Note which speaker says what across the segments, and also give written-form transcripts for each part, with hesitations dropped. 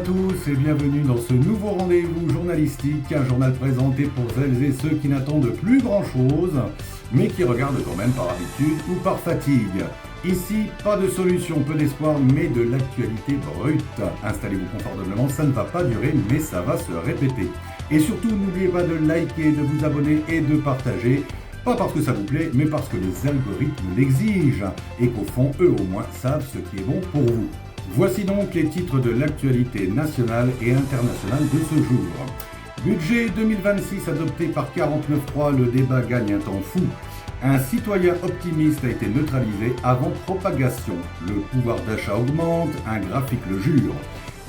Speaker 1: tous et bienvenue dans ce nouveau rendez-vous journalistique, un journal présenté pour celles et ceux qui n'attendent plus grand-chose, mais qui regardent quand même par habitude ou par fatigue. Ici, pas de solution, peu d'espoir, mais de l'actualité brute. Installez-vous confortablement, ça ne va pas durer, mais ça va se répéter. Et surtout, n'oubliez pas de liker, de vous abonner et de partager. Pas parce que ça vous plaît, mais parce que les algorithmes l'exigent et qu'au fond, eux au moins, savent ce qui est bon pour vous. Voici donc les titres de l'actualité nationale et internationale de ce jour. Budget 2026 adopté par 49.3, le débat gagne un temps fou. Un citoyen optimiste a été neutralisé avant propagation. Le pouvoir d'achat augmente, un graphique le jure.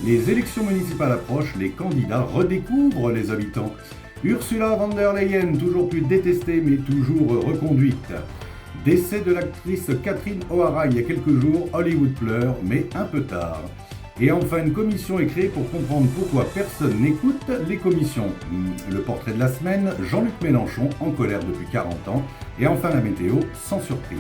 Speaker 1: Les élections municipales approchent, les candidats redécouvrent les habitants. Ursula von der Leyen, toujours plus détestée mais toujours reconduite. Décès de l'actrice Catherine O'Hara il y a quelques jours, Hollywood pleure, mais un peu tard. Et enfin, une commission est créée pour comprendre pourquoi personne n'écoute les commissions. Le portrait de la semaine, Jean-Luc Mélenchon, en colère depuis 40 ans. Et enfin la météo, sans surprise.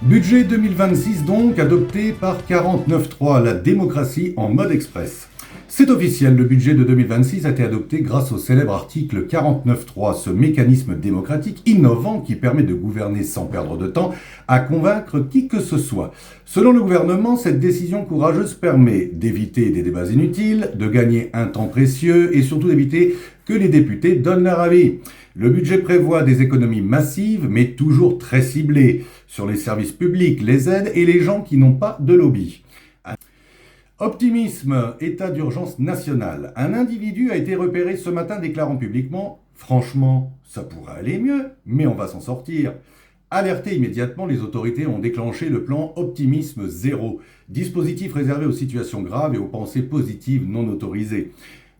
Speaker 1: Budget 2026 donc, adopté par 49.3, la démocratie en mode express. C'est officiel, le budget de 2026 a été adopté grâce au célèbre article 49.3, ce mécanisme démocratique innovant qui permet de gouverner sans perdre de temps à convaincre qui que ce soit. Selon le gouvernement, cette décision courageuse permet d'éviter des débats inutiles, de gagner un temps précieux et surtout d'éviter que les députés donnent leur avis. Le budget prévoit des économies massives, mais toujours très ciblées, sur les services publics, les aides et les gens qui n'ont pas de lobby. Optimisme, état d'urgence national. Un individu a été repéré ce matin déclarant publiquement « Franchement, ça pourrait aller mieux, mais on va s'en sortir ». Alertés immédiatement, les autorités ont déclenché le plan Optimisme Zéro, dispositif réservé aux situations graves et aux pensées positives non autorisées.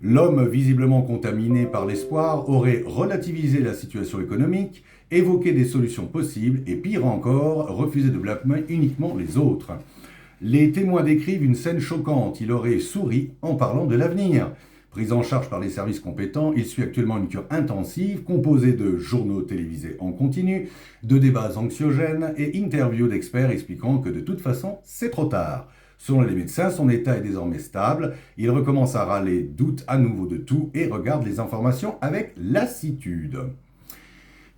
Speaker 1: L'homme, visiblement contaminé par l'espoir, aurait relativisé la situation économique, évoqué des solutions possibles et, pire encore, refusé de blâmer uniquement les autres. Les témoins décrivent une scène choquante. Il aurait souri en parlant de l'avenir. Pris en charge par les services compétents, il suit actuellement une cure intensive composée de journaux télévisés en continu, de débats anxiogènes et interviews d'experts expliquant que de toute façon, c'est trop tard. Selon les médecins, son état est désormais stable. Il recommence à râler, doute à nouveau de tout et regarde les informations avec lassitude.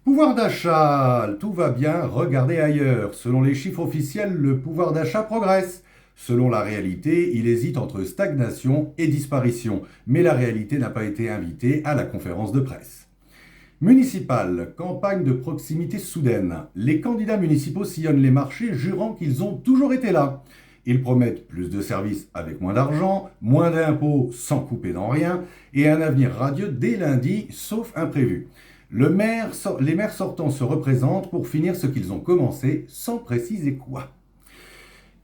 Speaker 1: Pouvoir d'achat, tout va bien, regardez ailleurs. Selon les chiffres officiels, le pouvoir d'achat progresse. Selon la réalité, il hésite entre stagnation et disparition. Mais la réalité n'a pas été invitée à la conférence de presse. Municipal, campagne de proximité soudaine. Les candidats municipaux sillonnent les marchés jurant qu'ils ont toujours été là. Ils promettent plus de services avec moins d'argent, moins d'impôts sans couper dans rien et un avenir radieux dès lundi, sauf imprévu. Les maires sortants se représentent pour finir ce qu'ils ont commencé, sans préciser quoi.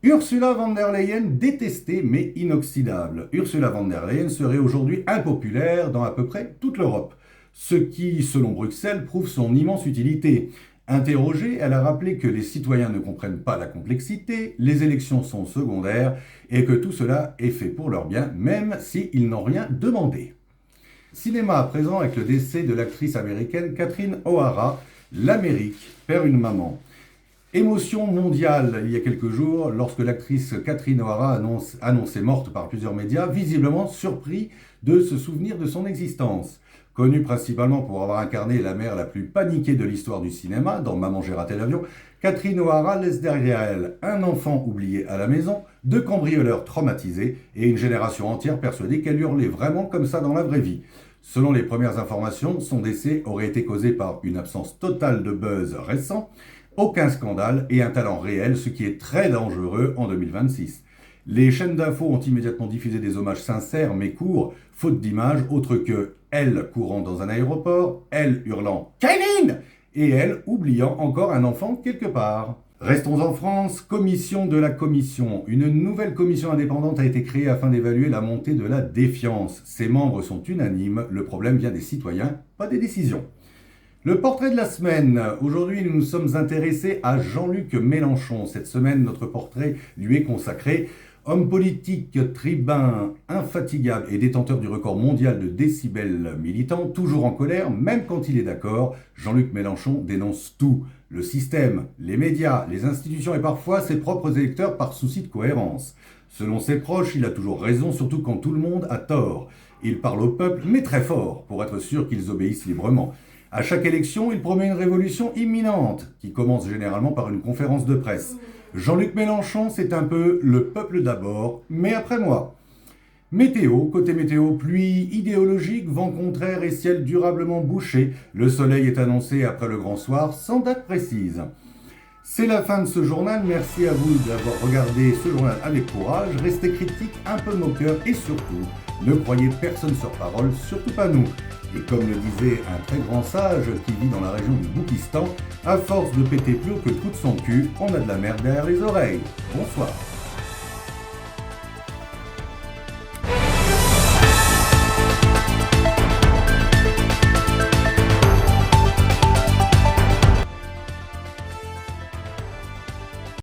Speaker 1: Ursula von der Leyen détestée mais inoxydable. Ursula von der Leyen serait aujourd'hui impopulaire dans à peu près toute l'Europe. Ce qui, selon Bruxelles, prouve son immense utilité. Interrogée, elle a rappelé que les citoyens ne comprennent pas la complexité, les élections sont secondaires et que tout cela est fait pour leur bien, même s'ils n'ont rien demandé. Cinéma à présent avec le décès de l'actrice américaine Catherine O'Hara, l'Amérique perd une maman. Émotion mondiale il y a quelques jours lorsque l'actrice Catherine O'Hara annonçait morte par plusieurs médias, visiblement surpris de se souvenir de son existence. Connue principalement pour avoir incarné la mère la plus paniquée de l'histoire du cinéma dans Maman j'ai raté l'avion, Catherine O'Hara laisse derrière elle un enfant oublié à la maison, deux cambrioleurs traumatisés et une génération entière persuadée qu'elle hurlait vraiment comme ça dans la vraie vie. Selon les premières informations, son décès aurait été causé par une absence totale de buzz récent, aucun scandale et un talent réel, ce qui est très dangereux en 2026. Les chaînes d'infos ont immédiatement diffusé des hommages sincères mais courts, faute d'image, autre que elle courant dans un aéroport, elle hurlant « Kevin !» et elle oubliant encore un enfant quelque part. Restons en France, commission de la commission. Une nouvelle commission indépendante a été créée afin d'évaluer la montée de la défiance. Ses membres sont unanimes, le problème vient des citoyens, pas des décisions. Le portrait de la semaine. Aujourd'hui, nous nous sommes intéressés à Jean-Luc Mélenchon. Cette semaine, notre portrait lui est consacré. Homme politique, tribun, infatigable et détenteur du record mondial de décibels militants, toujours en colère, même quand il est d'accord, Jean-Luc Mélenchon dénonce tout. Le système, les médias, les institutions et parfois ses propres électeurs par souci de cohérence. Selon ses proches, il a toujours raison, surtout quand tout le monde a tort. Il parle au peuple, mais très fort, pour être sûr qu'ils obéissent librement. À chaque élection, il promet une révolution imminente, qui commence généralement par une conférence de presse. Jean-Luc Mélenchon, c'est un peu le peuple d'abord, mais après moi. Météo, côté météo, pluie idéologique, vent contraire et ciel durablement bouché. Le soleil est annoncé après le grand soir, sans date précise. C'est la fin de ce journal, merci à vous d'avoir regardé ce journal avec courage, restez critiques, un peu moqueurs et surtout, ne croyez personne sur parole, surtout pas nous. Et comme le disait un très grand sage qui vit dans la région du Boukistan, à force de péter plus haut que le trou de son cul, on a de la merde derrière les oreilles. Bonsoir.